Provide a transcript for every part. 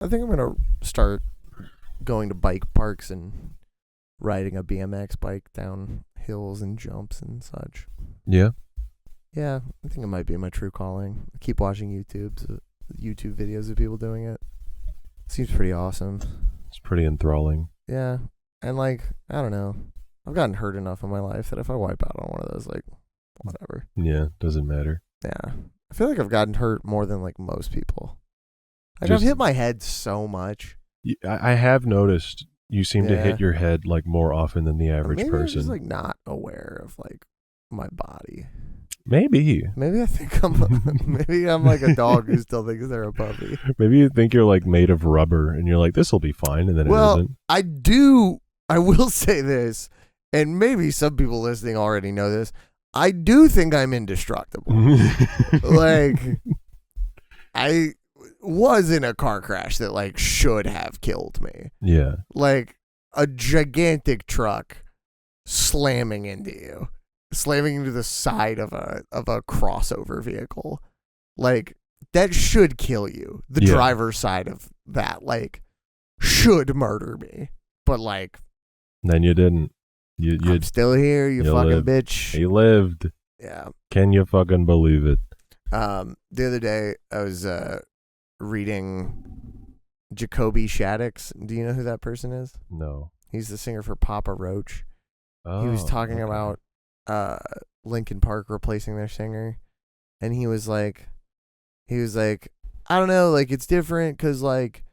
I think I'm gonna start going to bike parks and riding a BMX bike down hills and jumps and such. Yeah. Yeah, I think it might be my true calling. I keep watching YouTube videos of people doing it. Seems pretty awesome. It's pretty enthralling. Yeah, and like I don't know, I've gotten hurt enough in my life that if I wipe out on one of those, like whatever. Yeah, doesn't matter. Yeah, I feel like I've gotten hurt more than like most people. Like Just- I've hit my head so much. I have noticed you seem to Yeah. hit your head like more often than the average Maybe person. I'm just like not aware of like my body. Maybe. Maybe I think maybe I'm like a dog who still thinks they're a puppy. Maybe you think you're like made of rubber and you're like, this will be fine, and then it Well, isn't. I will say this, and maybe some people listening already know this. I do think I'm indestructible. Like, I was in a car crash that like should have killed me. Yeah. Like a gigantic truck slamming into the side of a crossover vehicle. Like that should kill you. The Yeah. driver's side of that like should murder me. But like Then you didn't. You I'm still here, you fucking lived. bitch. He lived. Yeah. Can you fucking believe it? The other day I was reading Jacoby Shaddix. Do you know who that person is? No. He's the singer for Papa Roach. Oh, He was talking okay. about Linkin Park replacing their singer, and he was like, I don't know, like it's different because like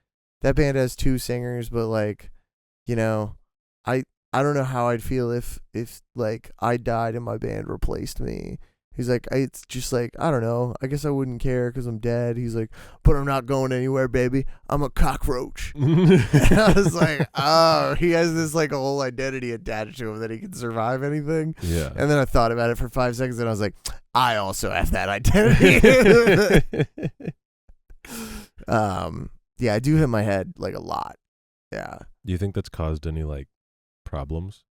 that band has two singers, but like, you know, I don't know how I'd feel if like I died and my band replaced me. He's like, it's just like, I don't know. I guess I wouldn't care because I'm dead. He's like, but I'm not going anywhere, baby. I'm a cockroach. And I was like, oh, he has this like whole identity attached to him that he can survive anything. Yeah. And then I thought about it for 5 seconds and I was like, I also have that identity. Yeah, I do hit my head like a lot. Yeah. Do you think that's caused any like problems?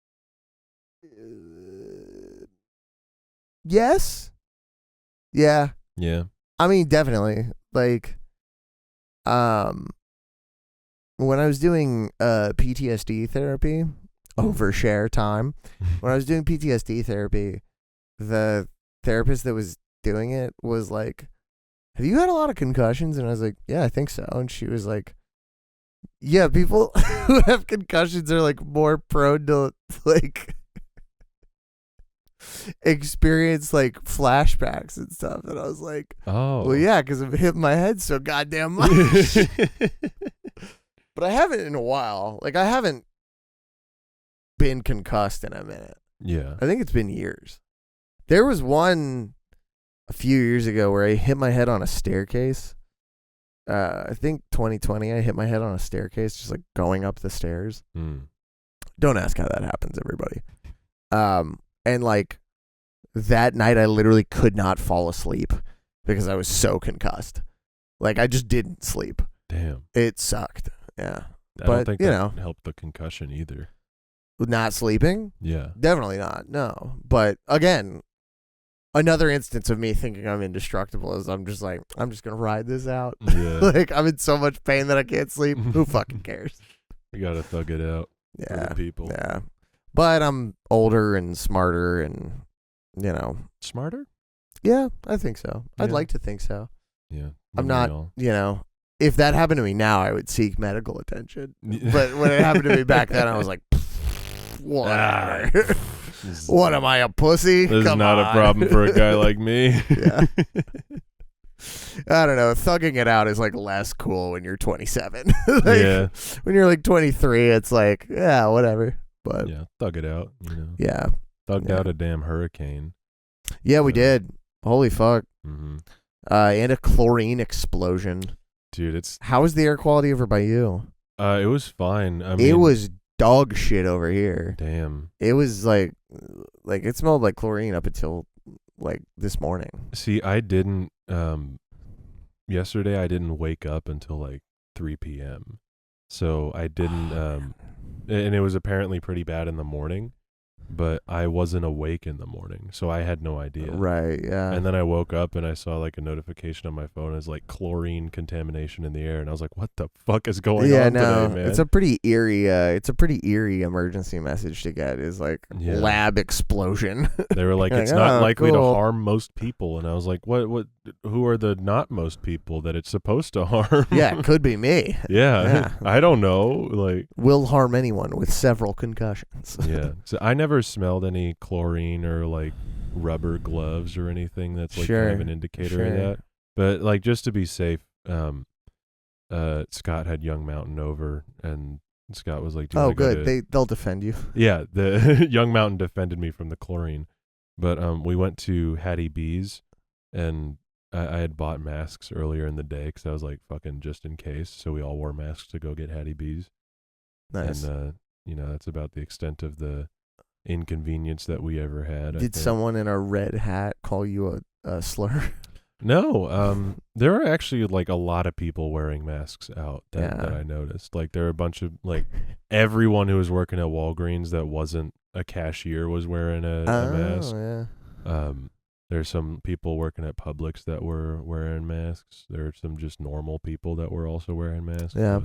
Yes. Yeah. Yeah. I mean, definitely. Like, when I was doing PTSD therapy over share time, when I was doing PTSD therapy, the therapist that was doing it was like, have you had a lot of concussions? And I was like, yeah, I think so. And she was like, yeah, people who have concussions are like more prone to like experience like flashbacks and stuff. And I was like, Oh. well, yeah, because I've hit my head so goddamn much. But I haven't in a while. Like, I haven't been concussed in a minute. Yeah. I think it's been years. There was one a few years ago where I hit my head on a staircase. I think 2020, I hit my head on a staircase, just like going up the stairs. Don't ask how that happens, everybody. And like that night, I literally could not fall asleep because I was so concussed. Like I just didn't sleep. Damn. It sucked. Yeah. I But, don't think you that know. helped the concussion either. Not sleeping? Yeah. Definitely not. No. But again, another instance of me thinking I'm indestructible is I'm just like, I'm just going to ride this out. Yeah. Like I'm in so much pain that I can't sleep. Who fucking cares? You gotta thug it out for Yeah. the people. Yeah. But I'm older and smarter and, you know. Smarter? Yeah, I think so. I'd Yeah. like to think so. Yeah. I'm not, you know, if that happened to me now, I would seek medical attention. But when it happened to me back then, I was like, whatever. What am I, a pussy? This is Come not on. a problem for a guy like me. Yeah. I don't know. Thugging it out is like less cool when you're 27. Like, Yeah. When you're like 23, it's like, yeah, whatever. But Yeah. Thug it out. You know. yeah. Thugged Yeah. out a damn hurricane. Yeah, we Yeah. did. Holy fuck. Mm-hmm. And a chlorine explosion. Dude, it's How was the air quality over by you? it was fine. I mean, It was dog shit over here. damn. It was like it smelled like chlorine up until like this morning. See, I didn't yesterday I didn't wake up until like 3 p.m. So I didn't and it was apparently pretty bad in the morning. but I wasn't awake in the morning, so I had no idea. Right, yeah. And then I woke up and I saw like a notification on my phone as like chlorine contamination in the air, and I was like, "What the fuck is going on today, man?" It's a pretty eerie emergency message to get. Is like lab explosion. They were like, "It's not likely to harm most people," and I was like, "What? Who are the not most people that it's supposed to harm?" Yeah, it could be me. Yeah, I don't know. Like, will harm anyone with several concussions. Yeah, so I never smelled any chlorine or like rubber gloves or anything that's like kind of an indicator of that. But like just to be safe, Scott had Young Mountain over, and Scott was like, "Oh, good, they'll defend you." Yeah, the Young Mountain defended me from the chlorine. But we went to Hattie B's, and I had bought masks earlier in the day because I was like, fucking just in case. So we all wore masks to go get Hattie B's. Nice. And that's about the extent of the inconvenience that we ever had. Did someone in a red hat call you a slur? No, there are actually like a lot of people wearing masks out that I noticed. Like there are a bunch of like everyone who was working at Walgreens that wasn't a cashier was wearing a mask. Yeah. There's some people working at Publix that were wearing masks. There are some just normal people that were also wearing masks. Yeah.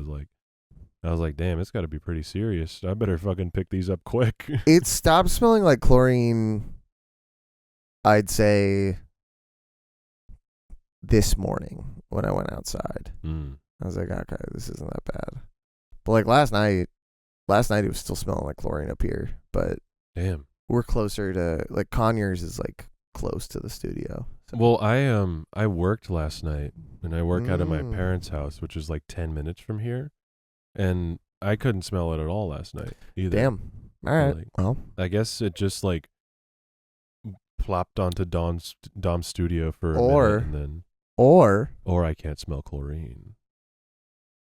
I was like, damn, it's got to be pretty serious. I better fucking pick these up quick. It stopped smelling like chlorine, I'd say, this morning when I went outside. I was like, okay, this isn't that bad. But like last night it was still smelling like chlorine up here. But damn, we're closer to like Conyers is like close to the studio. So. Well, I worked last night, and I work out of my parents' house, which is like 10 minutes from here. And I couldn't smell it at all last night either. Damn. All right. Like, well, I guess it just like plopped onto Dom's studio for a minute, and then or I can't smell chlorine.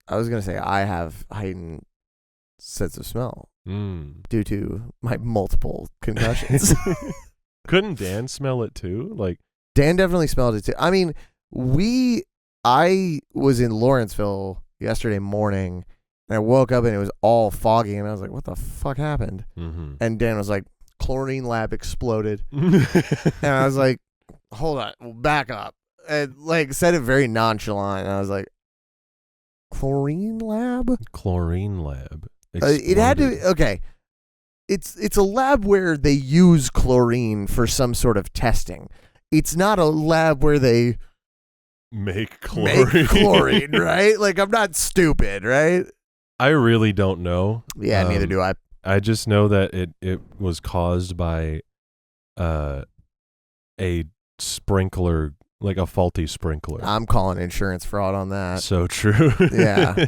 I was gonna say I have heightened sense of smell due to my multiple concussions. Couldn't Dan smell it too? Like Dan definitely smelled it too. I mean, I was in Lawrenceville yesterday morning. And I woke up and it was all foggy, and I was like, what the fuck happened? Mm-hmm. And Dan was like, chlorine lab exploded. And I was like, hold on, back up. And like said it very nonchalant. And I was like, chlorine lab? Chlorine lab. It had to, okay. It's a lab where they use chlorine for some sort of testing. It's not a lab where they make chlorine, right? Like, I'm not stupid, right? I really don't know. Yeah, neither do I. I just know that it was caused by a sprinkler, like a faulty sprinkler. I'm calling insurance fraud on that. So true. Yeah.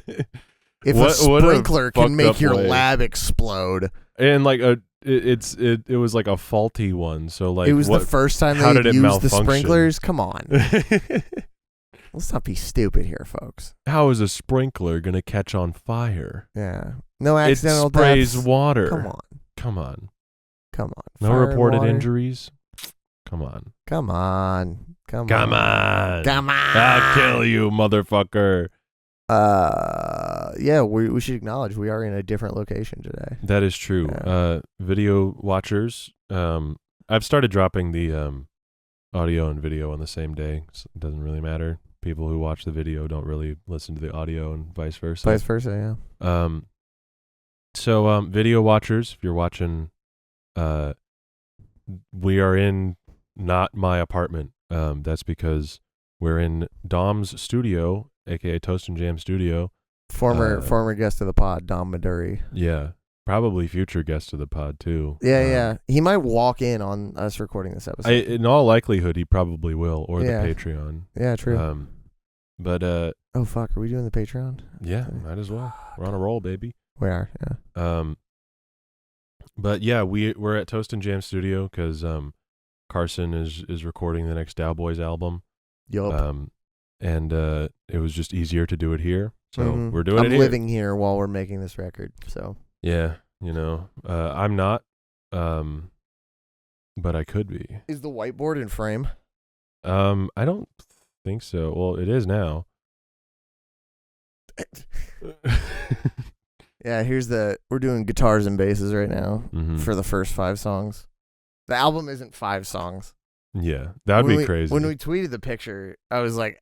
If a sprinkler can make your lab explode. And like it was like a faulty one. So like it was the first time they used the sprinklers? Come on. Let's not be stupid here, folks. How is a sprinkler going to catch on fire? Yeah. No accidental deaths. It sprays water. Come on. No Fire reported injuries. Come on. I'll kill you, motherfucker. Yeah, we should acknowledge we are in a different location today. That is true. Yeah. Video watchers, I've started dropping the audio and video on the same day. So it doesn't really matter. People who watch the video don't really listen to the audio, and vice versa. Yeah. So video watchers, if you're watching, we are in not my apartment. That's because we're in Dom's studio, aka Toast and Jam Studio. Former guest of the pod, Dom Maduri. Yeah. Probably future guest of the pod too. Yeah. He might walk in on us recording this episode. In all likelihood, he probably will, or the Patreon. Yeah, true. But oh fuck, are we doing the Patreon? Yeah, might as well. We're on a roll, baby. We are. Yeah. But yeah, we're at Toast and Jam Studio because Carson is recording the next Cowboys album. Yup. And it was just easier to do it here, so we're doing it here. I'm living here while we're making this record, so. Yeah, I'm not, but I could be. Is the whiteboard in frame? I don't think so. Well, it is now. Yeah, we're doing guitars and basses right now Mhm. for the first 5 songs. The album isn't 5 songs. Yeah, that'd be crazy. When we tweeted the picture, I was like,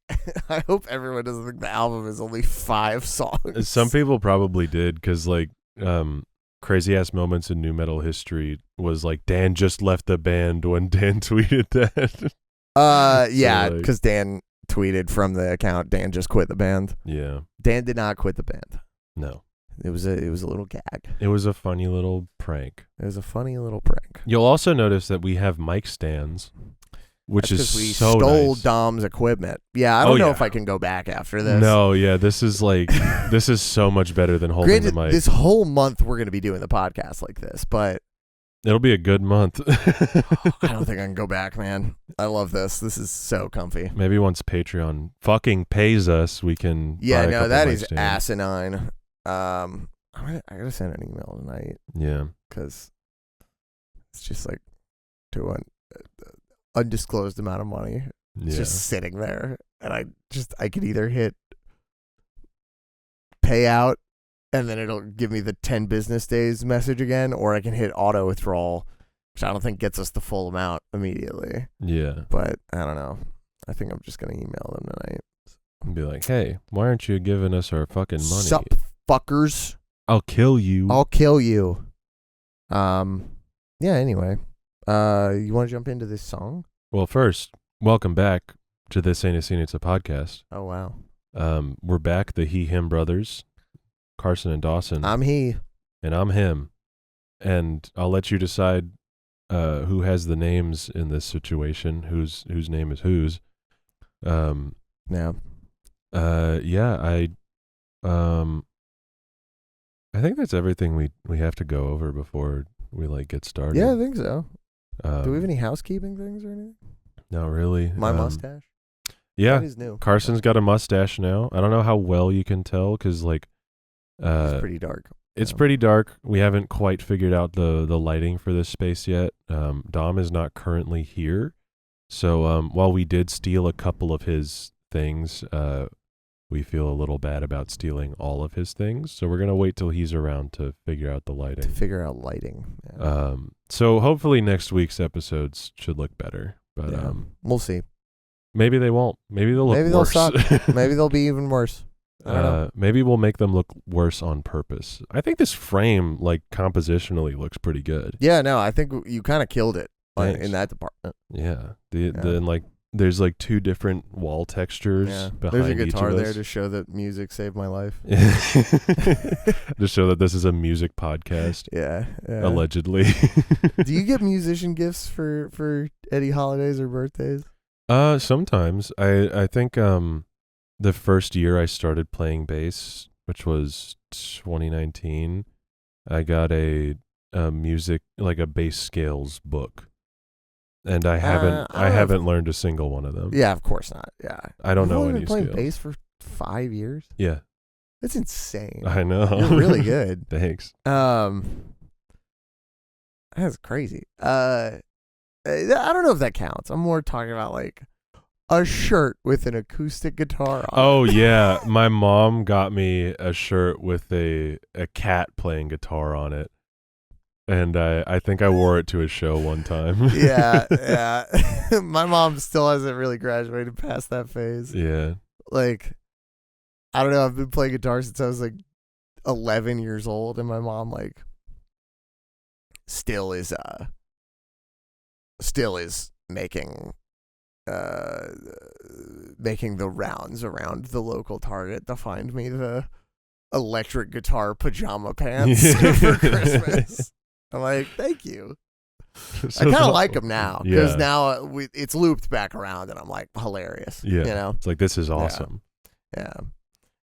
I hope everyone doesn't think the album is only 5 songs. Some people probably did, because like Crazy Ass Moments in Nu Metal History was like Dan just left the band when Dan tweeted that. Yeah, So, like, because Dan tweeted from the account, Dan just quit the band. yeah, Dan did not quit the band. no, It was a little gag. it was a funny little prank. It was a funny little prank. You'll also notice that we have mic stands, which That's is 'cause we so stole nice. Dom's equipment. Yeah, I don't know yeah. if I can go back after this. No, yeah, this is like this is so much better than holding Granted, the mic. this whole month we're going to be doing the podcast like this, but It'll be a good month. I don't think I can go back, man. I love this. This is so comfy. Maybe once Patreon fucking pays us, we can. Yeah, buy a no, couple that mic is stands. asinine. I gotta send an email tonight Yeah, because it's just like to an undisclosed amount of money. It's yeah. just sitting there, and I could either hit payout, and then it'll give me the 10 business days message again, or I can hit auto withdrawal, which I don't think gets us the full amount immediately. Yeah. But I don't know. I think I'm just gonna email them tonight. And be like, hey, why aren't you giving us our fucking money? Sup, fuckers? I'll kill you. I'll kill you. Yeah. Anyway, you want to jump into this song? Well, first, welcome back to This Ain't a Scene, It's a Podcast. Oh wow. We're back, the He/Him brothers, Carson and Dawson. I'm he. And I'm him. And I'll let you decide who has the names in this situation, whose name is whose. Yeah. Yeah, I think that's everything we have to go over before we like get started. Yeah, I think so. Do we have Um, any housekeeping things or anything? Not really. My mustache. Yeah, That is new. Carson's got a mustache now. I don't know how well you can tell because like It's pretty dark. it's Yeah. pretty dark. We haven't quite figured out the lighting for this space yet. Dom is not currently here. So while we did steal a couple of his things, we feel a little bad about stealing all of his things. So we're going to wait till he's around to figure out the To lighting. figure out lighting. Yeah. So hopefully next week's episodes should look better. But Yeah. We'll see. maybe they won't. Maybe they'll look Maybe they'll worse. suck. Maybe they'll be even worse. I don't know. Maybe we'll make them look worse on purpose. I think this frame, like compositionally, looks pretty good. Yeah, no, I think you kind of killed it Thanks. in that department. Yeah. Yeah. Then like there's like 2 different wall textures Yeah. behind There's a guitar each of there us. to show that music saved my life. To show that this is a music podcast, Yeah. allegedly. Do you get musician gifts for Eddie holidays or birthdays? Sometimes I think the first year I started playing bass, which was 2019, I got a music, like a bass scales book, and I haven't learned a single one of them. Yeah, of course not. Yeah. I don't You've know only any been playing scales. bass for 5 years? Yeah, That's insane. I know. You're really good. Thanks. That's crazy. I don't know if that counts. I'm more talking about like a shirt with an acoustic guitar on. Oh yeah, my mom got me a shirt with a cat playing guitar on it, and I think I wore it to a show one time. Yeah. My mom still hasn't really graduated past that phase. Yeah. Like, I don't know. I've been playing guitar since I was like 11 years old, and my mom like still is making the rounds around the local Target to find me the electric guitar pajama pants for Christmas. I'm like, thank you. I kind of like them now because now it's looped back around, and I'm like, hilarious. Yeah. You know? It's like, this is awesome. Yeah.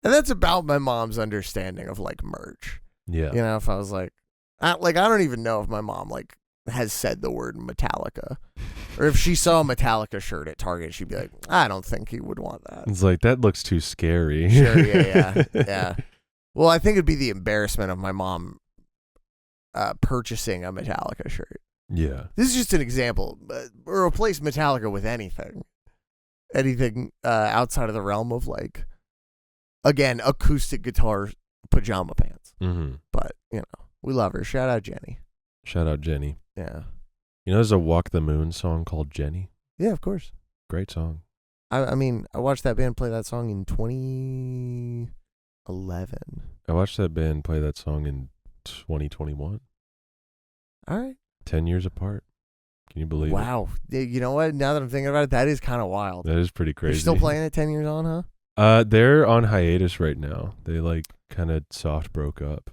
And that's about my mom's understanding of like merch. Yeah. You know, if I was like I don't even know if my mom like has said the word Metallica, or if she saw a Metallica shirt at Target, she'd be like, I don't think he would want that. It's like, that looks too scary. Sure, yeah. Well, I think it'd be the embarrassment of my mom purchasing a Metallica shirt. Yeah. This is just an example. Replace Metallica with anything outside of the realm of like, again, acoustic guitar pajama pants. Mm-hmm. But, we love her. Shout out Jenny. Shout out Jenny. Yeah. You know, there's a Walk the Moon song called Jenny. Yeah, of course. Great song. I mean, I watched that band play that song in 2011. I watched that band play that song in 2021. All right. 10 years apart. Can you believe it? Wow. You know what? Now that I'm thinking about it, that is kind of wild. That is pretty crazy. They're still playing it 10 years on, huh? They're on hiatus right now. They kind of soft broke up.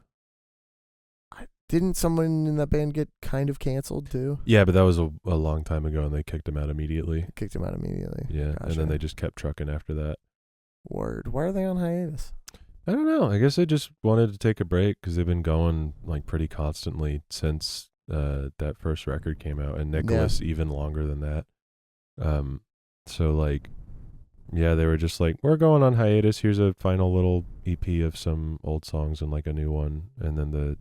Didn't someone in that band get kind of canceled too? Yeah, but that was a long time ago, and they kicked him out immediately. Gotcha. Yeah, and then they just kept trucking after that. Word. Why are they on hiatus? I don't know. I guess they just wanted to take a break because they've been going pretty constantly since that first record came out, and Nicholas even longer than that. So yeah, they were just we're going on hiatus. Here's a final little EP of some old songs and a new one, and then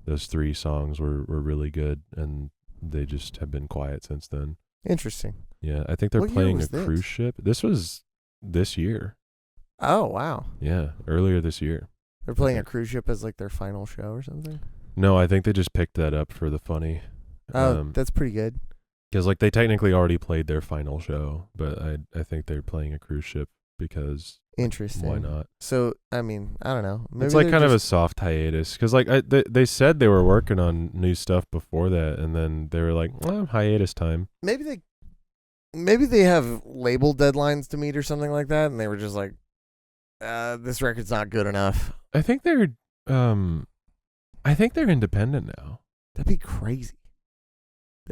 those 3 songs were really good, and they just have been quiet since then. Interesting. Yeah, I think they're What year playing was a this? cruise ship. This was this year. Oh, wow. Yeah, earlier this year. They're playing a cruise ship as their final show or something? No, I think they just picked that up for the funny. Oh, that's pretty good. Because they technically already played their final show, but I think they're playing a cruise ship because Interesting. why not? So, I mean, I don't know. Maybe It's kind of a soft hiatus because they said they were working on new stuff before that, and then they were hiatus time. Maybe they have label deadlines to meet or something like that, and they were just this record's not good enough. I think they're independent now. That'd be crazy.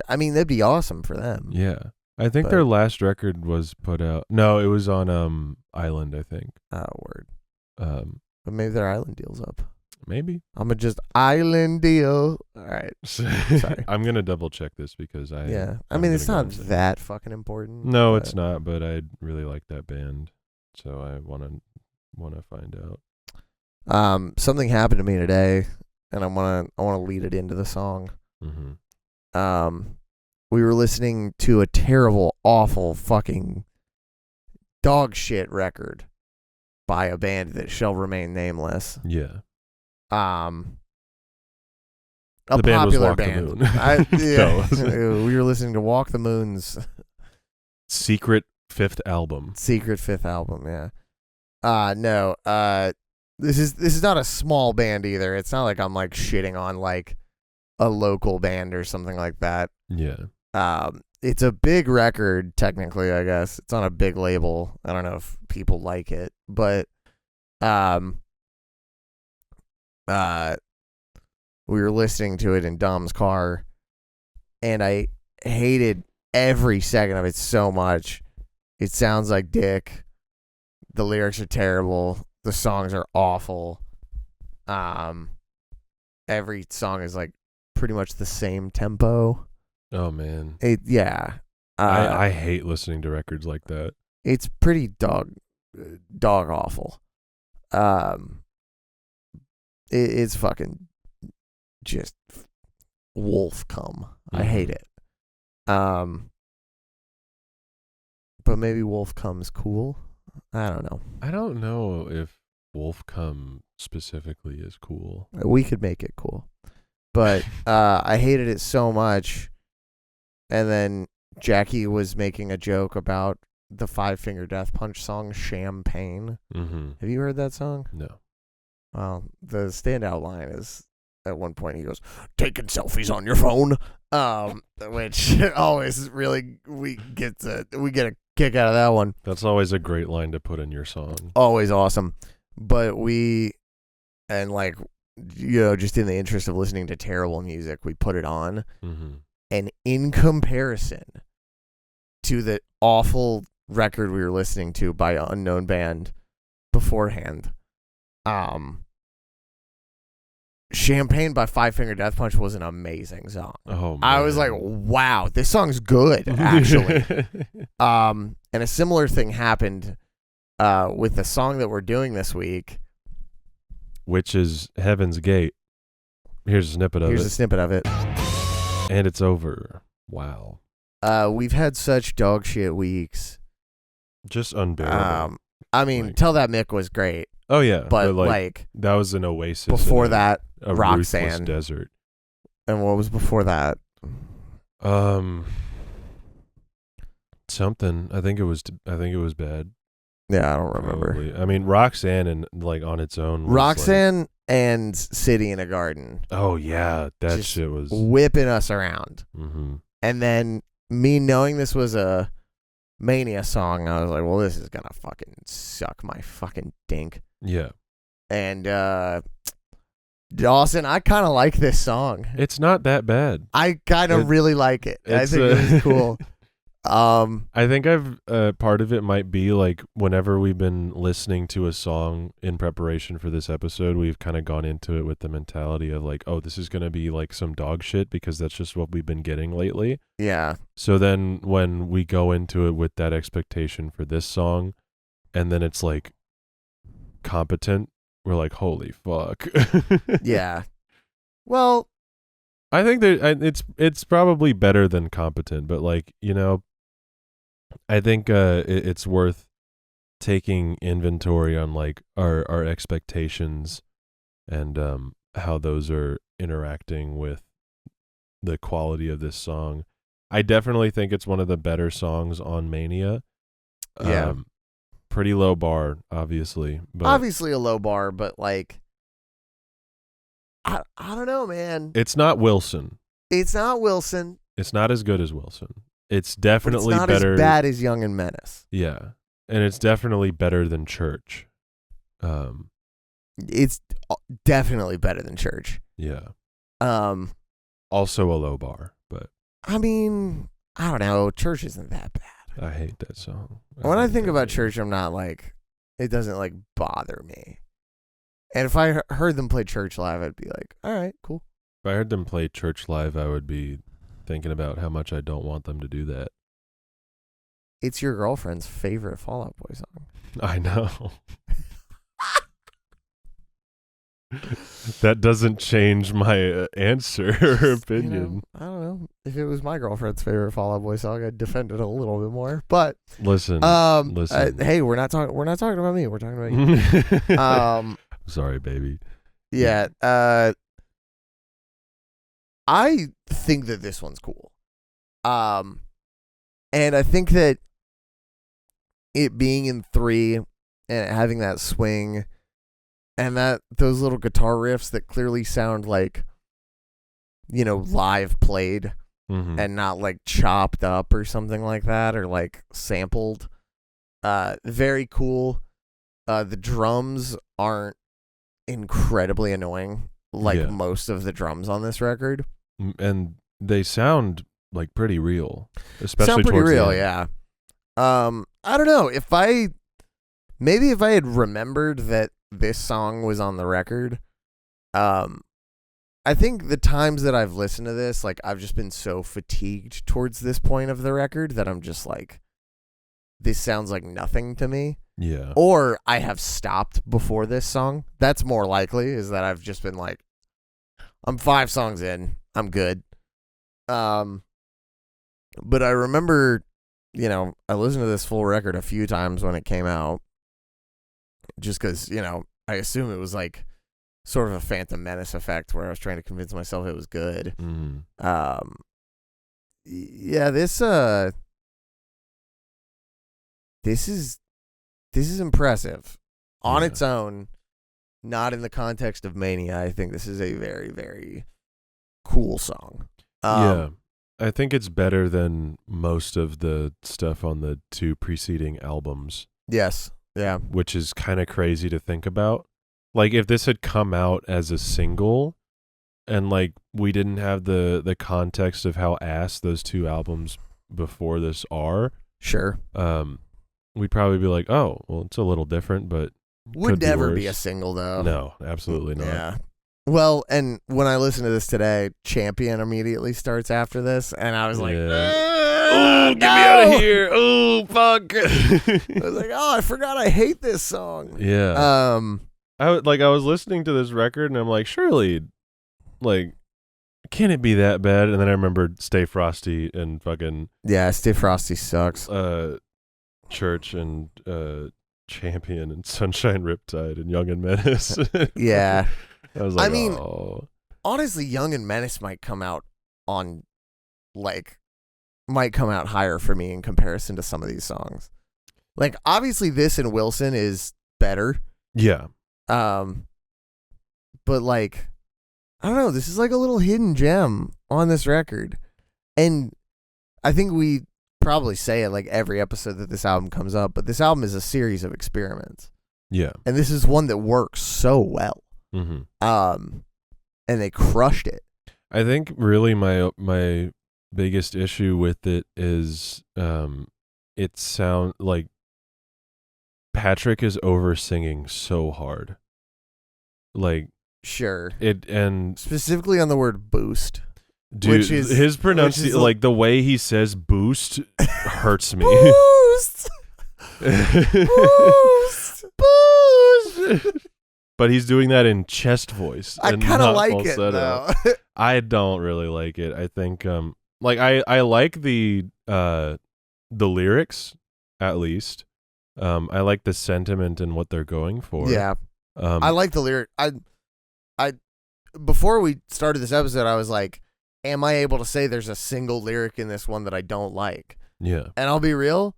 I mean, that'd be awesome for them. Yeah. I think their last record was put out. No, it was on Island, I think. Oh, word. But maybe their Island deal's up. Maybe. I'm gonna just Island deal. All right. Sorry. I'm gonna double check this because I mean, it's not that fucking important. No, it's not. But I really like that band, so I wanna find out. Something happened to me today, and I wanna lead it into the song. Mm-hmm. We were listening to a terrible, awful, fucking dog shit record by a band that shall remain nameless. Yeah. A the band was popular Walk band. The Moon. We were listening to Walk the Moon's secret 5th album. Yeah. No. This is not a small band either. It's not like I'm shitting on a local band or something like that. Yeah. It's a big record technically, I guess. It's on a big label. I don't know if people like it, but we were listening to it in Dom's car, and I hated every second of it so much. It sounds like dick. The lyrics are terrible. The songs are awful. Every song is pretty much the same tempo. Oh man. I hate listening to records like that. It's pretty dog awful. It's fucking just wolf cum. Mm-hmm. I hate it. But maybe wolf cum's cool. I don't know. I don't know if wolf cum specifically is cool. We could make it cool. But I hated it so much. And then Jackie was making a joke about the 5 Finger Death Punch song Champagne. Mm-hmm. Have you heard that song? No. Well, the standout line is at one point he goes, "Taking selfies on your phone," which always really we get a kick out of that one. That's always a great line to put in your song. Always awesome. But just in the interest of listening to terrible music, we put it on. Mm-hmm. And in comparison to the awful record we were listening to by an unknown band beforehand, Champagne by 5 Finger Death Punch was an amazing song. Oh, man. I was like, wow, this song's good, actually. And a similar thing happened with the song that we're doing this week, which is Heaven's Gate. Here's a snippet of it. And it's over. Wow. We've had such dog shit weeks. Just unbearable. I mean, Tell That Mick was great. Oh yeah, but like that was an oasis before in that, a ruthless Roxanne. desert. And what was before that? Something. I think it was bad. Yeah, I don't remember. Probably. I mean, Roxanne and like on its own. Was Roxanne and City in a Garden. Oh yeah, that just shit was whipping us around. Mm-hmm. And then me knowing this was a Mania song, I was like, well, this is gonna fucking suck my fucking dink. Yeah. And Dawson, I kind of like this song. It's not that bad. I kind of really like it. I think it was cool. I think part of it might be like whenever we've been listening to a song in preparation for this episode, we've kind of gone into it with the mentality of like, oh, this is going to be like some dog shit because that's just what we've been getting lately. Yeah. So then when we go into it with that expectation for this song and then it's like competent, we're like, holy fuck. Yeah. Well, I think that it's probably better than competent, but like, you know, I think it's worth taking inventory on like our expectations and how those are interacting with the quality of this song. I definitely think it's one of the better songs on Mania. Yeah. Pretty low bar, obviously. But obviously a low bar, but like, I don't know, man. it's not Wilson. It's not Wilson. It's not as good as Wilson. It's definitely it's not better. as bad as Young and Menace. Yeah. And it's definitely better than Church. It's definitely better than Church. Yeah. Also a low bar, but I mean, I don't know. Church isn't that bad. I hate that song. When I think about Church, I'm not like, it doesn't like bother me. And if I heard them play Church live, I'd be like, all right, cool. If I heard them play Church live, I would be thinking about how much I don't want them to do that. It's your girlfriend's favorite Fall Out Boy song. I know. That doesn't change my answer or opinion. You know, I don't know. If it was my girlfriend's favorite Fall Out Boy song, I'd defend it a little bit more. But listen. Hey, we're not talking about me. We're talking about you. Sorry, baby. Yeah. I think that this one's cool. And I think that it being in 3 and having that swing and those little guitar riffs that clearly sound like, you know, live played and not like chopped up or something like that or like sampled. Very cool. The drums aren't incredibly annoying like most of the drums on this record. And they sound like pretty real, especially sound pretty towards real, the end. yeah. I don't know if I had remembered that this song was on the record. I think the times that I've listened to this, like I've just been so fatigued towards this point of the record that I'm just like, this sounds like nothing to me. Yeah. Or I have stopped before this song. That's more likely, is that I've just been like, I'm 5 songs in. I'm good. But I remember, you know, I listened to this full record a few times when it came out. Just because, you know, I assume it was like sort of a Phantom Menace effect where I was trying to convince myself it was good. Yeah, this is impressive on its own, not in the context of Mania. I think this is a very, very cool song. Yeah, I think it's better than most of the stuff on the 2 preceding albums. Yes. Yeah. Which is kind of crazy to think about. Like if this had come out as a single and like we didn't have the context of how ass those 2 albums before this are. Sure. We'd probably be like, oh, well, it's a little different, but would never be a single though. No, absolutely not. Yeah. Well, and when I listen to this today, Champion immediately starts after this, and I was like, oh, get me out of here. Oh, fuck. I was like, oh, I forgot I hate this song. Yeah. I was listening to this record, and I'm like, surely, like, can it be that bad? And then I remembered Stay Frosty and fucking... Yeah, Stay Frosty sucks. Church and Champion and Sunshine Riptide and Young and Menace. Yeah. I was like, I mean, oh. honestly, Young and Menace might come out higher for me in comparison to some of these songs. Like, obviously, this and Wilson is better. Yeah. But like, I don't know. This is like a little hidden gem on this record, and I think we probably say it like every episode that this album comes up. But this album is a series of experiments. Yeah. And this is one that works so well. Mm-hmm. And they crushed it. I think really my biggest issue with it is it sound like Patrick is over singing so hard. Like, sure. It, and specifically on the word boost. Dude, which is, his pronunciation, like the way he says boost hurts me. Boost! Boost! Boost! But he's doing that in chest voice. I kind of like it, though. I don't really like it. I think, like, I like the lyrics, at least. I like the sentiment and what they're going for. Yeah. I like the lyric. Before we started this episode, I was like, am I able to say there's a single lyric in this one that I don't like? Yeah. And I'll be real.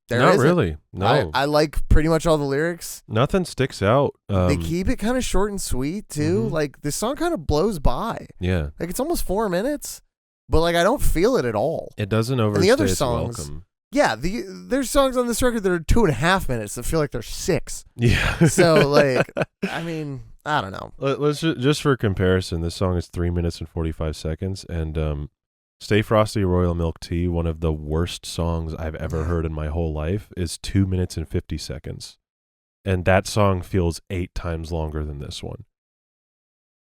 Not really. No. I like pretty much all the lyrics. Nothing sticks out. They keep it kind of short and sweet, too. Mm-hmm. Like, this song kind of blows by. Yeah. Like, it's almost 4 minutes, but, like, I don't feel it at all. It doesn't overstay the other its songs, welcome. Yeah, there's songs on this record that are 2.5 minutes that feel like they're 6. Yeah. So, like, I mean, I don't know. Let's just for comparison, this song is 3 minutes and 45 seconds, and Stay Frosty Royal Milk Tea, one of the worst songs I've ever heard in my whole life, is 2 minutes and 50 seconds. And that song feels 8 times longer than this one,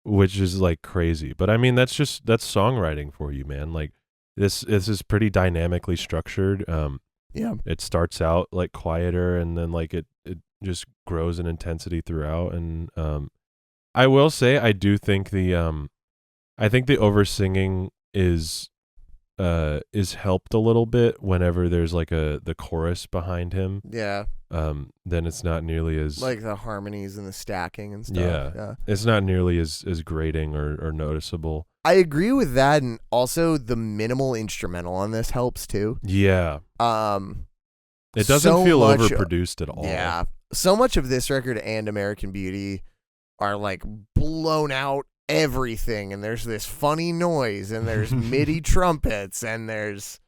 which is like crazy. But I mean, that's songwriting for you, man. Like this is pretty dynamically structured. Yeah. It starts out like quieter, and then like it just grows in intensity throughout. And I will say, I do think the over singing is helped a little bit whenever there's like the chorus behind him. Yeah. Then it's not nearly as like the harmonies and the stacking and stuff. Yeah. It's not nearly as grating or noticeable. I agree with that, and also the minimal instrumental on this helps too. Yeah. It doesn't so feel much, overproduced at all. Yeah. So much of this record and American Beauty are like blown out everything, and there's this funny noise, and there's MIDI trumpets, and there's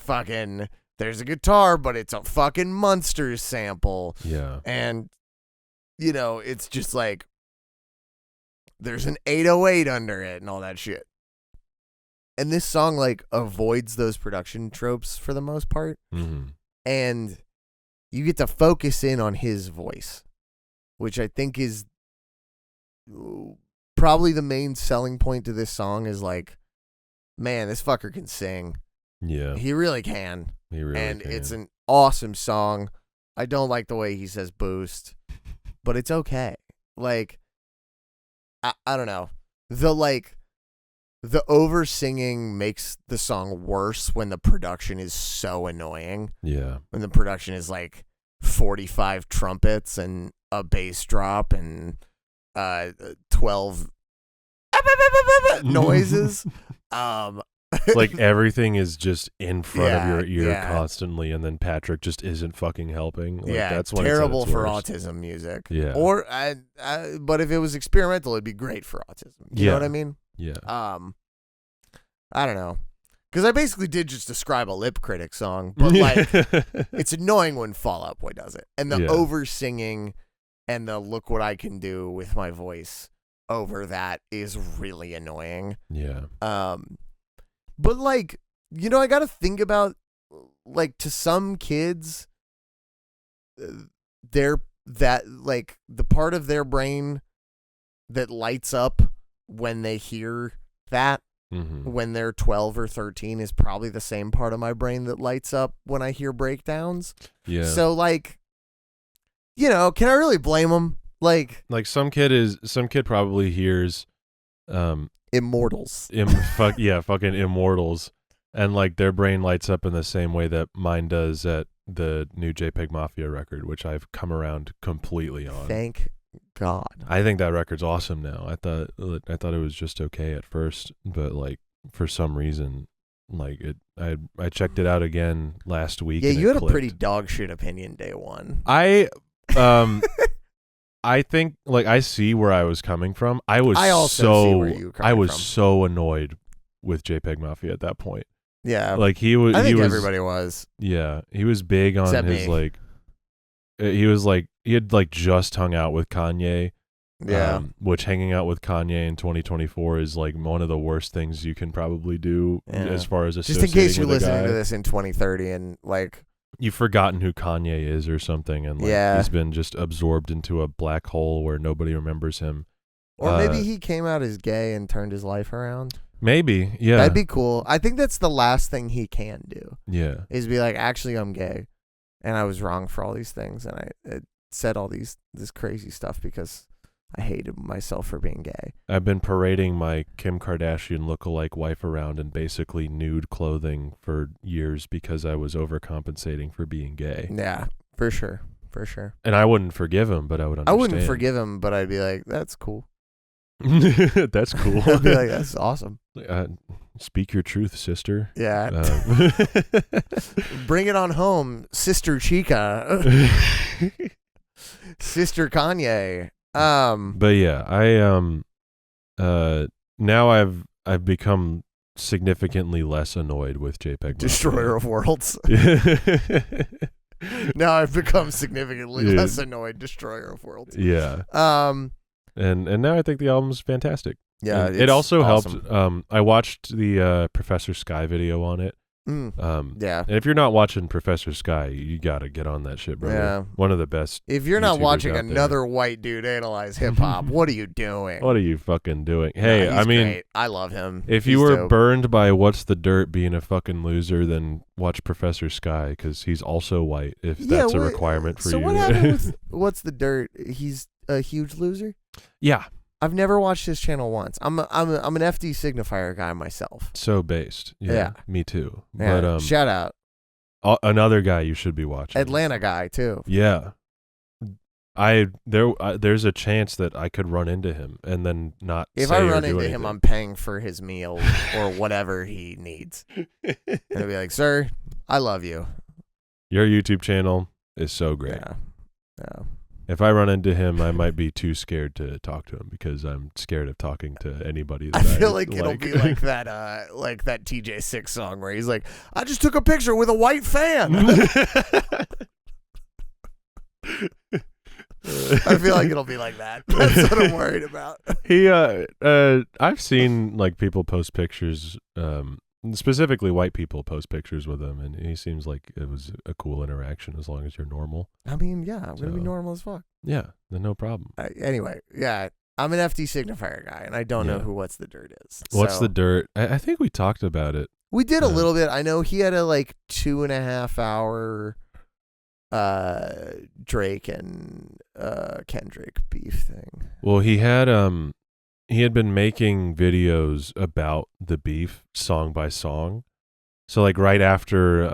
a guitar, but it's a fucking Munsters sample. Yeah. And it's just like there's an 808 under it and all that shit. And this song like avoids those production tropes for the most part. Mm-hmm. And you get to focus in on his voice, which I think is probably the main selling point to this song. Is like, man, this fucker can sing. Yeah. He really can. He really and can. It's an awesome song. I don't like the way he says boost, but it's okay. Like, I don't know. The over singing makes the song worse when the production is so annoying. Yeah. When the production is like 45 trumpets and a bass drop and 12 noises. Like everything is just in front of your ear yeah. constantly, and then Patrick just isn't fucking helping. Like, yeah, that's when terrible it's for worst. autism music. Yeah. Or but if it was experimental, it'd be great for autism. You know what I mean? Yeah. I don't know, because I basically did just describe a Lip Critic song, but like it's annoying when Fall Out Boy does it, and the over singing and the look what I can do with my voice over that is really annoying. Yeah. But like, I got to think about, like, to some kids, that the part of their brain that lights up when they hear that when they're 12 or 13 is probably the same part of my brain that lights up when I hear breakdowns. Yeah. So like, can I really blame them? Like some kid probably hears Immortals. Fucking Immortals, and like their brain lights up in the same way that mine does at the new JPEG Mafia record, which I've come around completely on. Thank God. I think that record's awesome now. I thought it was just okay at first, but like for some reason, like I checked it out again last week. Yeah, and you had clicked. a pretty dog shit opinion day one. I think like I see where I was coming from. I also see where you were coming from. so annoyed with JPEG Mafia at that point. Yeah, like he was. I think he was, everybody was. Yeah, he was big on Except his me. like. He had like just hung out with Kanye. Yeah, which hanging out with Kanye in 2024 is like one of the worst things you can probably do as far as just associating in case you're with a listening guy. to this in 2030 and like You've forgotten who Kanye is or something, and like he's been just absorbed into a black hole where nobody remembers him. Or maybe he came out as gay and turned his life around. Maybe, yeah. That'd be cool. I think that's the last thing he can do. Yeah. Is be like, actually, I'm gay, and I was wrong for all these things, and I said all this crazy stuff because I hated myself for being gay. I've been parading my Kim Kardashian lookalike wife around in basically nude clothing for years because I was overcompensating for being gay. Yeah, for sure. And I wouldn't forgive him, but I would understand. I wouldn't forgive him, but I'd be like, that's cool. That's cool. I'd be like, that's awesome. Speak your truth, sister. Yeah. Bring it on home, Sister Chica. Sister Kanye. But yeah, I now I've become significantly less annoyed with JPEG Destroyer of Worlds. Now I've become significantly less annoyed. Destroyer of Worlds. Yeah. And now I think the album's fantastic. Yeah. It also awesome. helped. I watched the Professor Sky video on it. Yeah. And if you're not watching Professor Sky, you gotta get on that shit, brother. Yeah. One of the best. If you're not YouTubers watching out another there. white dude analyze hip hop, what are you doing? What are you fucking doing? Hey, He's I mean, great. I love him. If you were burned by What's the Dirt being a fucking loser, then watch Professor Sky because he's also white. If that's a requirement for you. So what happened with What's the Dirt? He's a huge loser. Yeah. I've never watched his channel once. I'm an FD signifier guy myself. So based. Yeah. Me too. Yeah. But shout out. Another guy you should be watching. Atlanta guy too. Yeah. There's a chance that I could run into him and then not. If say I or run do into anything. him, I'm paying for his meal or whatever he needs. And I'll be like, sir, I love you. Your YouTube channel is so great. Yeah. If I run into him, I might be too scared to talk to him because I'm scared of talking to anybody. That I feel like it'll be like that TJ6 song where he's like, I just took a picture with a white fan. I feel like it'll be like that. That's what I'm worried about. I've seen like people post pictures, specifically white people post pictures with him, and he seems like it was a cool interaction as long as you're normal. I mean, yeah, I'm gonna be normal as fuck. Yeah, then no problem. Anyway, yeah, I'm an FD signifier guy, and I don't know who What's the Dirt is. What's the Dirt? I think we talked about it. We did a little bit. I know he had a 2.5 hour Drake and Kendrick beef thing. Well, he had been making videos about the beef song by song. So like right after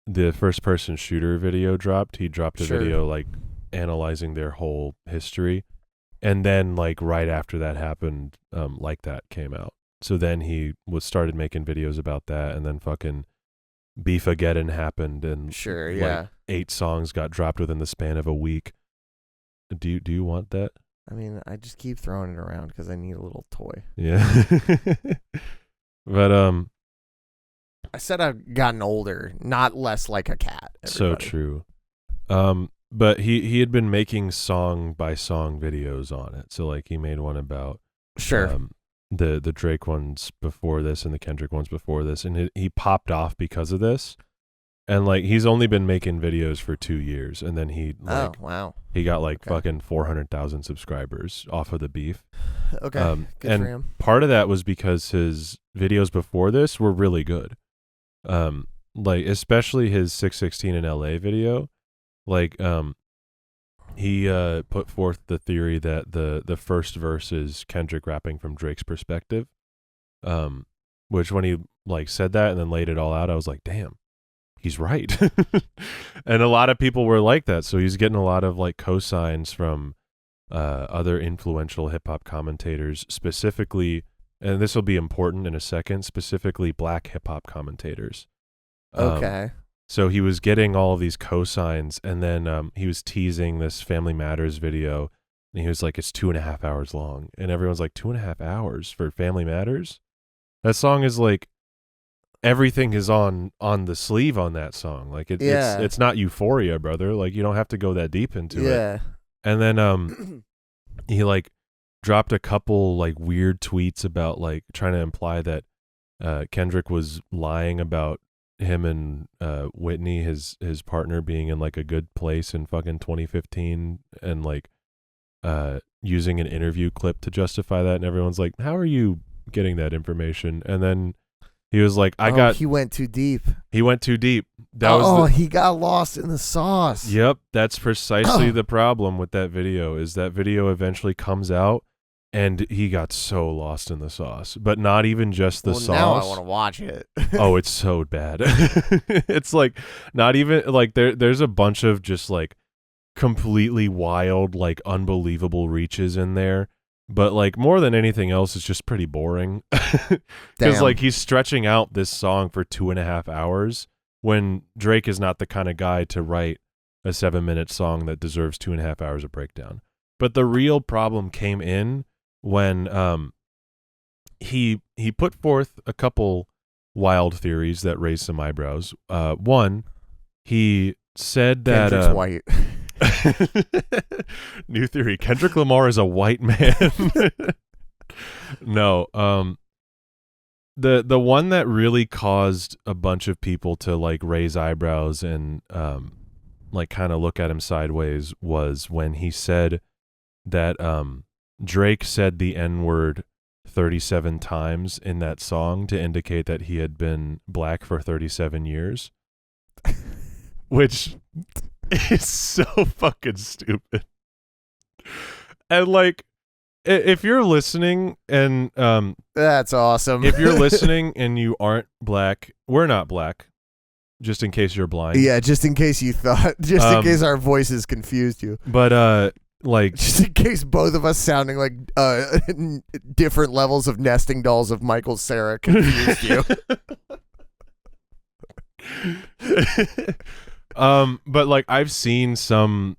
the first person shooter video dropped, he dropped a video like analyzing their whole history. And then like right after that happened, Like That came out. So then he started making videos about that, and then fucking Beefageddon happened, and 8 songs got dropped within the span of a week. Do you want that? I mean, I just keep throwing it around because I need a little toy. Yeah. But I said I've gotten older, not less like a cat. So Everybody. true. But he had been making song by song videos on it. So like he made one about the Drake ones before this and the Kendrick ones before this, and he popped off because of this. And like he's only been making videos for 2 years, and then he he got fucking 400,000 subscribers off of the beef. Okay, good for him. Part of that was because his videos before this were really good. Like especially his 616 in LA video, like he put forth the theory that the first verse is Kendrick rapping from Drake's perspective. Which when he like said that and then laid it all out, I was like, damn. he's right. And a lot of people were like that. So he's getting a lot of like cosigns from other influential hip hop commentators, specifically, and this will be important in a second, specifically black hip hop commentators. Okay. So he was getting all of these cosigns, and then he was teasing this Family Matters video, and he was like, it's 2.5 hours long. And everyone's like, 2.5 hours for Family Matters? That song is like, everything is on the sleeve on that song. Like it's not Euphoria, brother. Like you don't have to go that deep into it. Yeah. And then he like dropped a couple like weird tweets about like trying to imply that Kendrick was lying about him and Whitney, his partner, being in like a good place in fucking 2015, and like using an interview clip to justify that. And everyone's like, how are you getting that information? And then he was like, he went too deep. He went too deep. He got lost in the sauce. Yep. That's precisely the problem with that video, is that video eventually comes out and he got so lost in the sauce, but not even just the sauce. Now I want to watch it. Oh, it's so bad. It's like not even like there's a bunch of just like completely wild, like unbelievable reaches in there. But like more than anything else, it's just pretty boring. Because like he's stretching out this song for 2.5 hours when Drake is not the kind of guy to write a 7-minute song that deserves 2.5 hours of breakdown. But the real problem came in when he put forth a couple wild theories that raised some eyebrows. One, he said that Kendrick's white. New theory: Kendrick Lamar is a white man. No, the one that really caused a bunch of people to like raise eyebrows and like kind of look at him sideways was when he said that Drake said the N-word 37 times in that song to indicate that he had been black for 37 years, which is so fucking stupid. And like, if you're listening and that's awesome. If you're listening and you aren't black, we're not black, just in case you're blind. Yeah, just in case you thought, just in case our voices confused you. But like, just in case both of us sounding like different levels of nesting dolls of Michael Cera confused you. But like I've seen some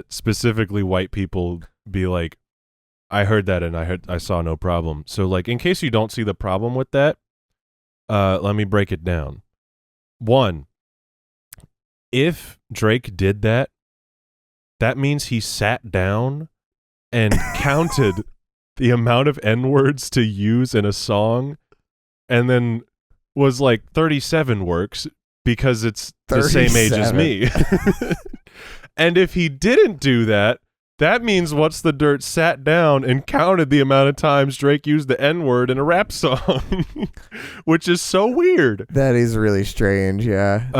specifically white people be like, I heard that and I saw no problem. So like, in case you don't see the problem with that, let me break it down. One, if Drake did that, that means he sat down and counted the amount of N-words to use in a song, and then was like 37 works because it's the same age as me. And if he didn't do that, that means What's the Dirt sat down and counted the amount of times Drake used the N-word in a rap song, which is so weird. That is really strange, yeah.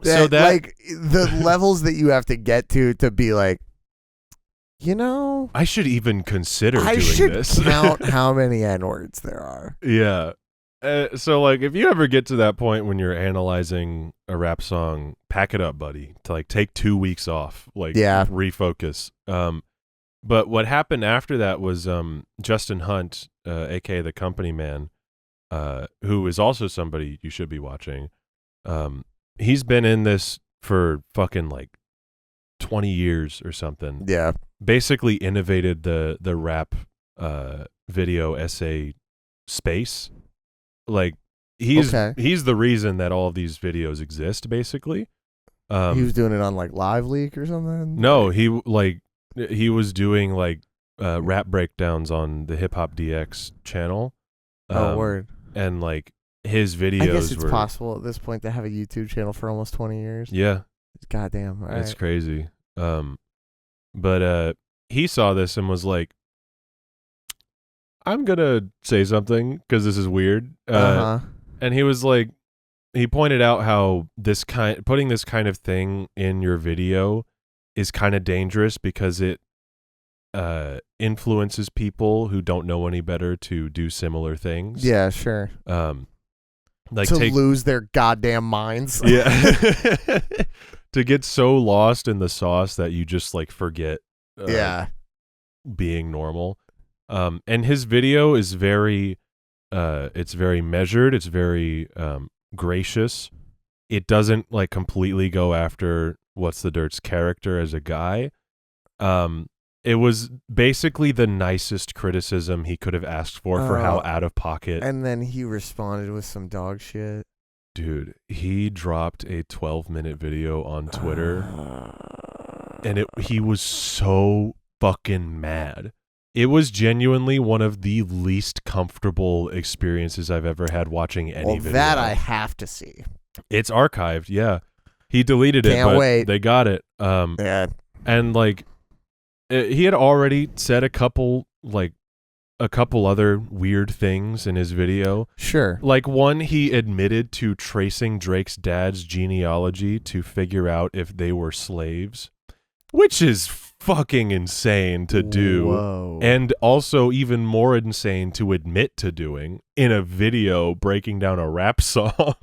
So that like the levels that you have to get to be like, you know, I should even consider I doing should this. count how many N-words there are. Yeah. So like, if you ever get to that point when you're analyzing a rap song, pack it up, buddy. To like take 2 weeks off, like refocus. But what happened after that was Justin Hunt, aka the Company Man, who is also somebody you should be watching. He's been in this for fucking like 20 years or something. Yeah. Basically innovated the rap video essay space. Like he's the reason that all of these videos exist, basically. He was doing it on like Live Leak or something? No, he was doing like rap breakdowns on the Hip Hop DX channel. Word. And like his videos I guess it's possible at this point to have a YouTube channel for almost 20 years. Yeah. Goddamn. All it's right. crazy. But he saw this and was like, I'm going to say something because this is weird. And he was like, he pointed out how putting this kind of thing in your video is kind of dangerous because it influences people who don't know any better to do similar things. Yeah, sure. like to lose their goddamn minds. Yeah. To get so lost in the sauce that you just like forget being normal. And his video is very it's very measured, it's very gracious. It doesn't like completely go after What's the Dirt's character as a guy. It was basically the nicest criticism he could have asked for how out of pocket. And then he responded with some dog shit. Dude, he dropped a 12-minute video on Twitter, and he was so fucking mad. It was genuinely one of the least comfortable experiences I've ever had watching any video. That I have to see. It's archived, yeah. He deleted it, Can't but wait. They got it. Yeah. And like, he had already said a couple other weird things in his video. Sure. Like one, he admitted to tracing Drake's dad's genealogy to figure out if they were slaves, which is fucking insane to do. Whoa. And also even more insane to admit to doing in a video breaking down a rap song.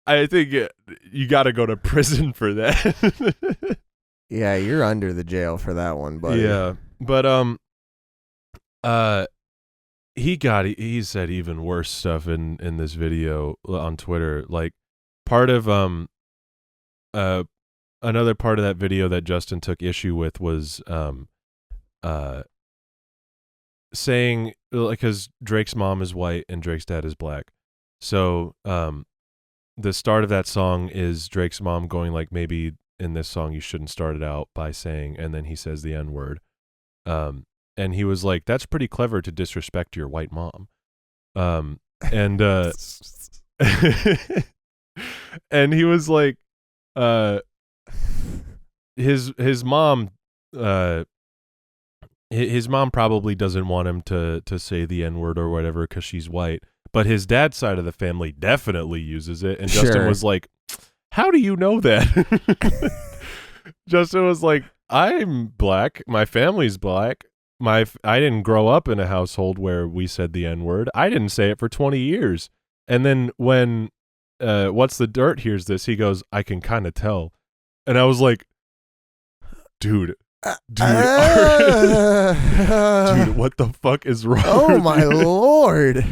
I think you got to go to prison for that. Yeah, you're under the jail for that one, buddy. Yeah. But he said even worse stuff in this video on Twitter. Like part of another part of that video that Justin took issue with was saying, like, because Drake's mom is white and Drake's dad is black. So the start of that song is Drake's mom going like, maybe in this song you shouldn't start it out by saying, and then he says the N-word. And he was like, that's pretty clever to disrespect your white mom. And and he was like, his mom probably doesn't want him to say the N-word or whatever because she's white, but his dad's side of the family definitely uses it. And Justin was like, how do you know that? Justin was like, I'm black, my family's black. I didn't grow up in a household where we said the N-word. I didn't say it for 20 years. And then when What's the Dirt hears this, he goes, I can kind of tell. And I was like, dude, dude, what the fuck is wrong? Oh my lord.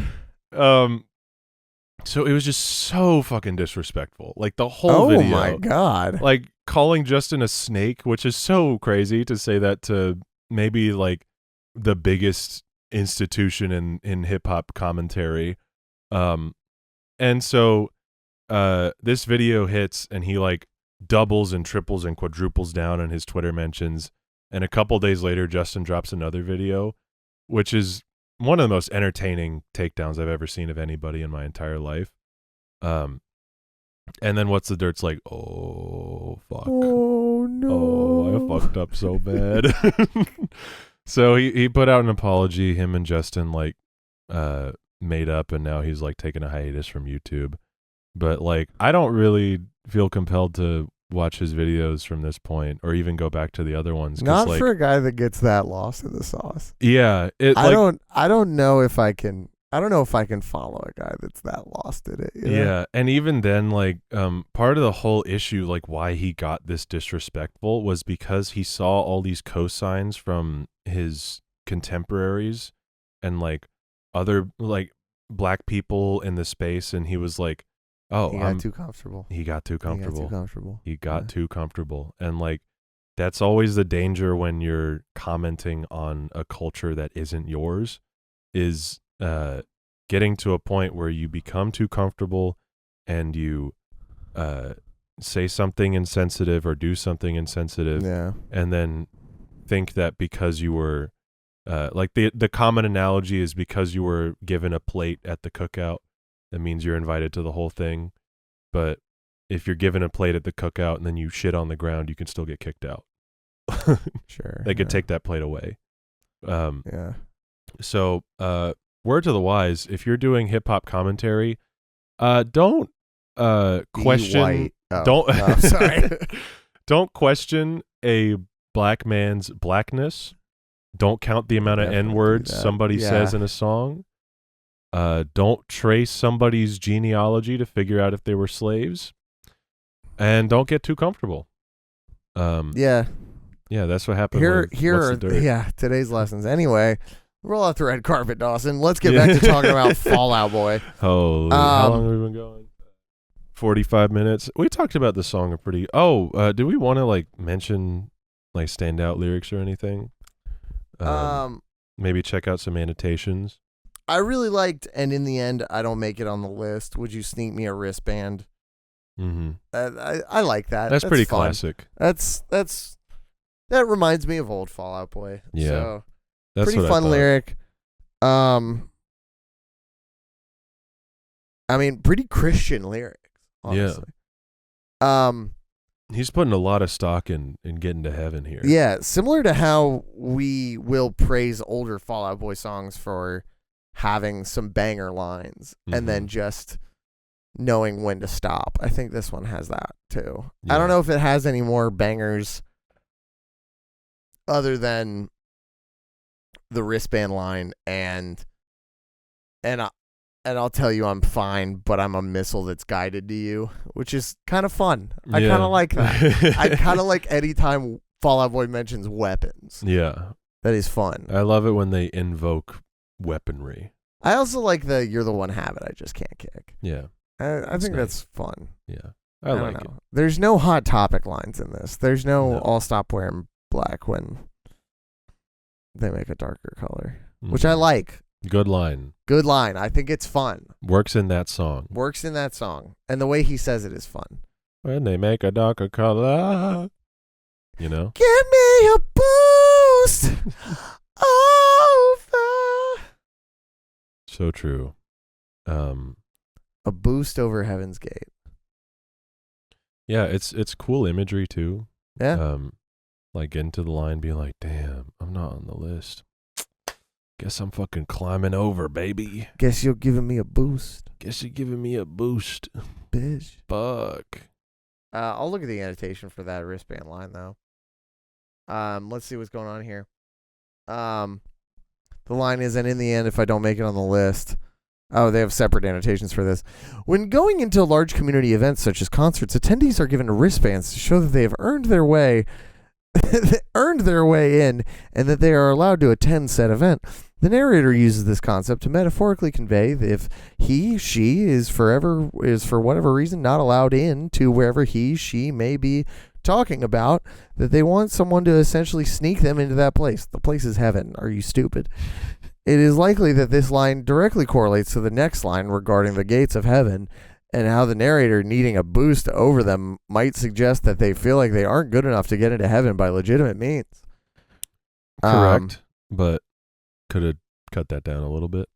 So it was just so fucking disrespectful. Like the whole video. Oh my god. Like calling Justin a snake, which is so crazy to say that to maybe like the biggest institution in hip hop commentary. And so this video hits and he like doubles and triples and quadruples down on his Twitter mentions. And a couple days later, Justin drops another video, which is one of the most entertaining takedowns I've ever seen of anybody in my entire life. And then What's the Dirt's like, oh, fuck. Oh, no. Oh, I fucked up so bad. So he put out an apology. Him and Justin, like, made up, and now he's, like, taking a hiatus from YouTube. But, like, I don't really feel compelled to watch his videos from this point or even go back to the other ones. Not like, for a guy that gets that lost in the sauce. Yeah. I don't know if I can follow a guy that's that lost in it. You know? Yeah. And even then, like, part of the whole issue, like why he got this disrespectful was because he saw all these cosigns from his contemporaries and like other like black people in the space. And he was like, oh, he got too comfortable. He got too comfortable. And like, that's always the danger when you're commenting on a culture that isn't yours is, getting to a point where you become too comfortable and you say something insensitive or do something insensitive, and then think that because you were like the common analogy is because you were given a plate at the cookout, that means you're invited to the whole thing. But if you're given a plate at the cookout and then you shit on the ground, you can still get kicked out. Sure. They could take that plate away. Yeah. So, word to the wise, if you're doing hip hop commentary, don't question sorry. Don't question a black man's blackness. Don't count the amount of N-words somebody says in a song. Don't trace somebody's genealogy to figure out if they were slaves. And don't get too comfortable. Yeah. Yeah, that's what happened. Here What's the Dirt? Yeah, today's lessons. Anyway, roll out the red carpet, Dawson. Let's get back to talking about Fall Out Boy. Holy, how long have we been going? 45 minutes. We talked about the song do we want to like mention like standout lyrics or anything? Maybe check out some annotations. I really liked, and in the end, I don't make it on the list. Would you sneak me a wristband? Mm-hmm. I like that. That's pretty fun. classic. That reminds me of old Fall Out Boy. Yeah, so, that's pretty fun lyric. I mean, pretty Christian lyrics. Honestly. Yeah. He's putting a lot of stock in getting to heaven here. Yeah, similar to how we will praise older Fall Out Boy songs for having some banger lines and then just knowing when to stop. I think this one has that too. Yeah. I don't know if it has any more bangers other than the wristband line and I'll tell you I'm fine, but I'm a missile that's guided to you, which is kind of fun. I kind of like that. I kind of like any time Fall Out Boy mentions weapons. Yeah. That is fun. I love it when they invoke weaponry. I also like the "you're the one habit I just can't kick." Yeah. I think that's fun. Yeah. I like it. There's no Hot Topic lines in this. There's no I'll stop wearing black when they make a darker color, which I like. Good line. Good line. I think it's fun. Works in that song. And the way he says it is fun. When they make a darker color, you know? Give me a boost over. So true. A boost over Heaven's Gate. Yeah, it's cool imagery too. Yeah. Like getting to the line, being like, damn, I'm not on the list. Guess I'm fucking climbing over, baby. Guess you're giving me a boost. Bitch. Fuck. I'll look at the annotation for that wristband line, though. Let's see what's going on here. The line is, and in the end, if I don't make it on the list. Oh, they have separate annotations for this. When going into large community events such as concerts, attendees are given wristbands to show that they have earned their way in and that they are allowed to attend said event. The narrator uses this concept to metaphorically convey that if she is for whatever reason not allowed in to wherever she may be talking about, that they want someone to essentially sneak them into that place. The place is heaven. Are you stupid? It is likely that this line directly correlates to the next line regarding the gates of heaven, and how the narrator needing a boost over them might suggest that they feel like they aren't good enough to get into heaven by legitimate means. Correct, but could have cut that down a little bit.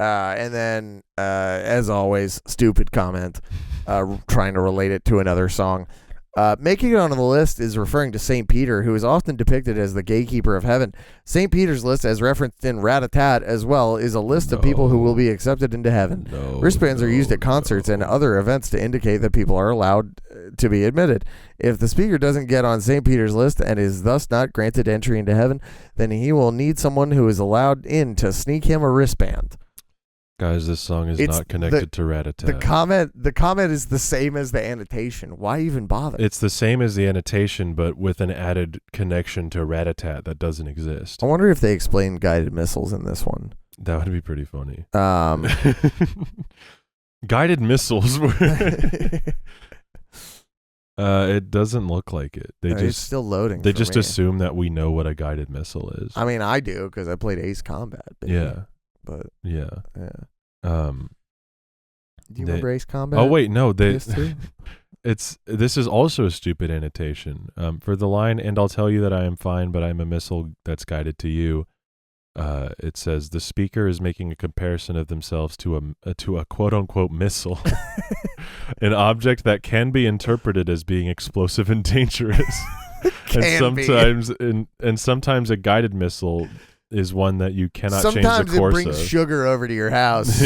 And then, as always, stupid comment, trying to relate it to another song. Making it on the list is referring to St. Peter, who is often depicted as the gatekeeper of heaven. St. Peter's list, as referenced in Rat-a-Tat as well, is a list of people who will be accepted into heaven. Wristbands are used at concerts and other events to indicate that people are allowed to be admitted. If the speaker doesn't get on St. Peter's list and is thus not granted entry into heaven, then he will need someone who is allowed in to sneak him a wristband. Guys, this song is not connected to Rat-a-Tat. The comment is the same as the annotation. Why even bother? It's the same as the annotation, but with an added connection to Rat-a-Tat that doesn't exist. I wonder if they explain guided missiles in this one. That would be pretty funny. Guided missiles. It doesn't look like it. It's still loading. They just assume that we know what a guided missile is. I mean, I do because I played Ace Combat. Baby. Yeah. But yeah. Do you remember Ace Combat? Oh wait, no. This is also a stupid annotation. For the line, and I'll tell you that I am fine, but I'm a missile that's guided to you. It says the speaker is making a comparison of themselves to a quote unquote missile, an object that can be interpreted as being explosive and dangerous. And sometimes a guided missile is one that you cannot change the course of. Sometimes it brings sugar over to your house.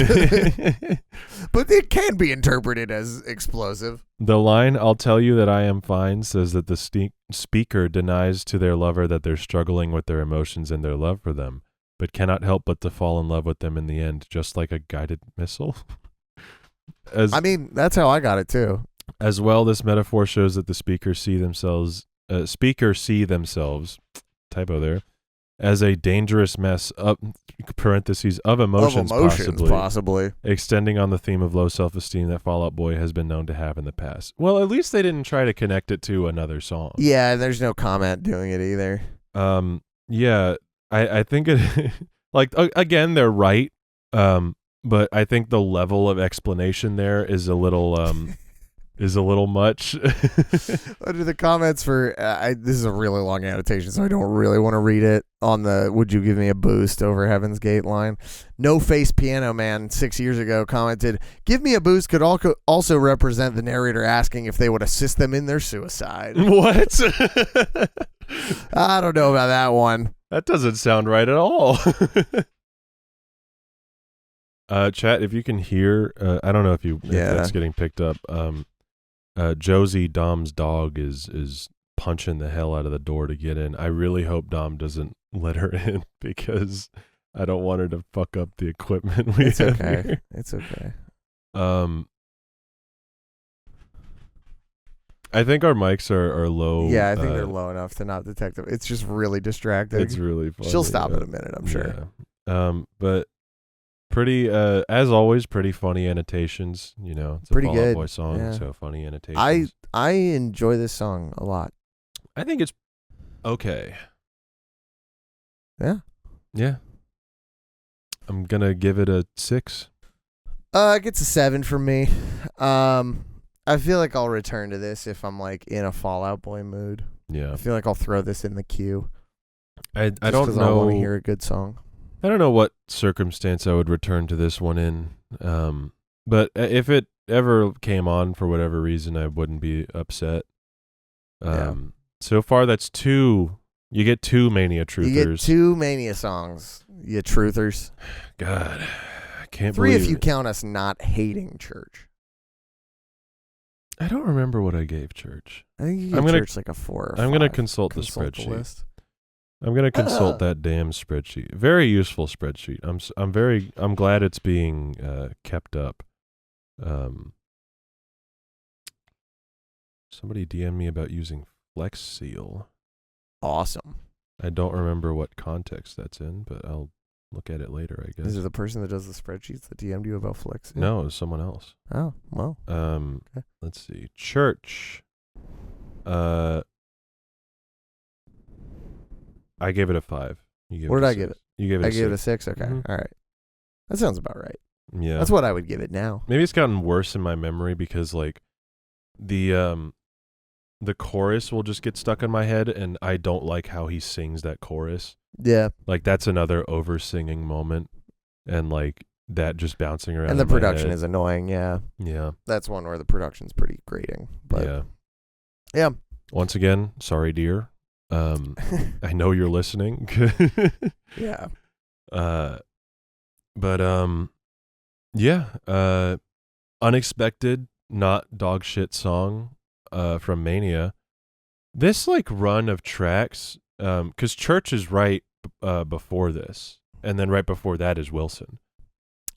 But it can be interpreted as explosive. The line, I'll tell you that I am fine, says that the speaker denies to their lover that they're struggling with their emotions and their love for them. but cannot help but to fall in love with them in the end, just like a guided missile. I mean, that's how I got it too. As well, this metaphor shows that the speakers see themselves, typo there, as a dangerous mess of parentheses of emotions, possibly extending on the theme of low self-esteem that Fall Out Boy has been known to have in the past. Well, at least they didn't try to connect it to another song. Yeah, there's no comment doing it either. Yeah, I think it like again they're right, but I think the level of explanation there is a little much. What are the comments for? This is a really long annotation, so I don't really want to read it. On the "Would you give me a boost over Heaven's Gate" line, No Face Piano Man 6 years ago commented, "Give me a boost" could also represent the narrator asking if they would assist them in their suicide. What? I don't know about that one. That doesn't sound right at all. Chat, if you can hear, I don't know if that's getting picked up. Josie, Dom's dog, is punching the hell out of the door to get in. I really hope Dom doesn't let her in because I don't want her to fuck up the equipment we have here. It's okay. I think our mics are low. Yeah, I think they're low enough to not detect them. It's just really distracting. It's really funny. She'll stop in a minute, I'm sure. Yeah. But pretty, as always, pretty funny annotations. You know, it's a pretty Fall Out good Boy song, yeah. so funny annotations. I enjoy this song a lot. I think it's okay. Yeah. Yeah. I'm gonna give it a 6. It gets a 7 from me. I feel like I'll return to this if I'm like in a Fall Out Boy mood. Yeah. I feel like I'll throw this in the queue. I don't know. I want to hear a good song. I don't know what circumstance I would return to this one in. But if it ever came on for whatever reason, I wouldn't be upset. So far, that's 2. You get 2 Mania Truthers. You get 2 Mania songs, you truthers. God, I can't 3 believe if you it. count us not hating church. I don't remember what I gave church. I think you gave church like a 4 or 5. I'm going to consult the spreadsheet. I'm going to consult that damn spreadsheet. Very useful spreadsheet. I'm glad it's being kept up. Somebody DM'd me about using Flex Seal. Awesome. I don't remember what context that's in, but I'll look at it later, I guess. Is it the person that does the spreadsheets that DM'd you about Flex? No, it was someone else. Oh, well. Okay. Let's see. Church. I gave it a 5. What did I give it? You gave it a 6. I gave it a 6? Okay. Mm-hmm. All right. That sounds about right. Yeah. That's what I would give it now. Maybe it's gotten worse in my memory because like the chorus will just get stuck in my head and I don't like how he sings that chorus. Yeah. Like that's another over singing moment and like that just bouncing around. And the in my production head. is annoying, yeah. Yeah. That's one where the production's pretty grating. But yeah. Yeah. Once again, sorry dear. I know you're listening. Yeah. But yeah, unexpected, not dog shit song from Mania. This like run of tracks, because Church is right before this, and then right before that is Wilson.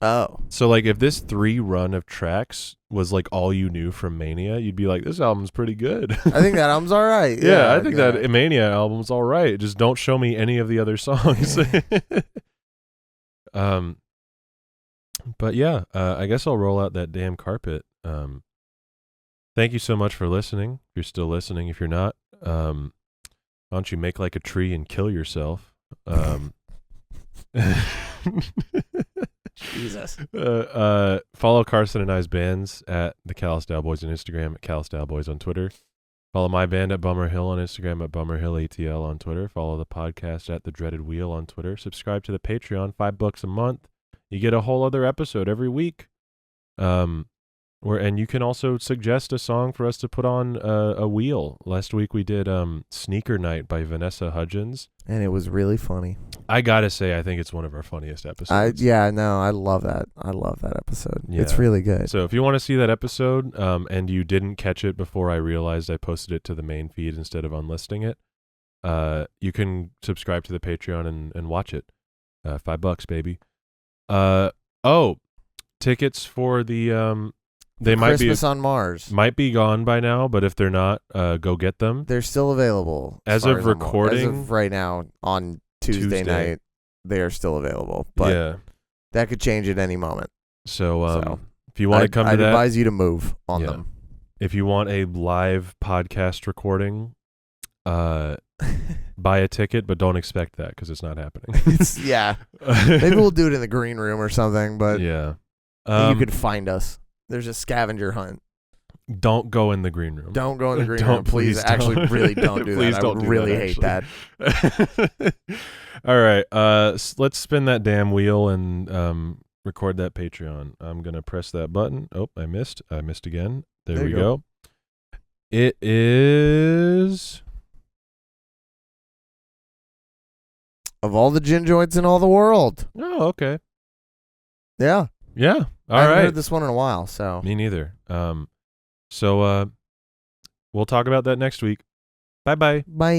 Oh. So like if this 3 run of tracks was like all you knew from Mania, you'd be like, this album's pretty good. I think that album's all right. Yeah, I think that Mania album's all right. Just don't show me any of the other songs. But yeah, I guess I'll roll out that damn carpet. Thank you so much for listening. If you're still listening, if you're not, why don't you make like a tree and kill yourself? Jesus. Follow Carson and I's bands at the Callous Cowboys on Instagram, at Callous Cowboys on Twitter. Follow my band at Bummer Hill on Instagram, at Bummer Hill ATL on Twitter. Follow the podcast at The Dreaded Wheel on Twitter. Subscribe to the Patreon, $5 a month. You get a whole other episode every week. And you can also suggest a song for us to put on a wheel. Last week we did Sneaker Night by Vanessa Hudgens. And it was really funny. I gotta say, I think it's one of our funniest episodes. I love that. I love that episode. Yeah. It's really good. So if you want to see that episode, and you didn't catch it before I realized I posted it to the main feed instead of unlisting it, you can subscribe to the Patreon and watch it. $5, baby. Tickets for the they Christmas on Mars. might be gone by now, but if they're not, go get them. They're still available. As of recording, as of right now on Tuesday night, they are still available. But that could change at any moment. So if you want to come to I'd that, advise you to move on them. If you want a live podcast recording, buy a ticket, but don't expect that because it's not happening. Maybe we'll do it in the green room or something. But you could find us. There's a scavenger hunt. Don't go in the green room. Don't go in the green room. Please, actually, really don't do that. I would really hate that. All right. Let's spin that damn wheel and record that Patreon. I'm going to press that button. Oh, I missed. I missed again. There we go. It is... Of all the gin joints in all the world. Oh, okay. Yeah. Yeah. All I haven't right. heard this one in a while, so. Me neither. So we'll talk about that next week. Bye-bye. Bye.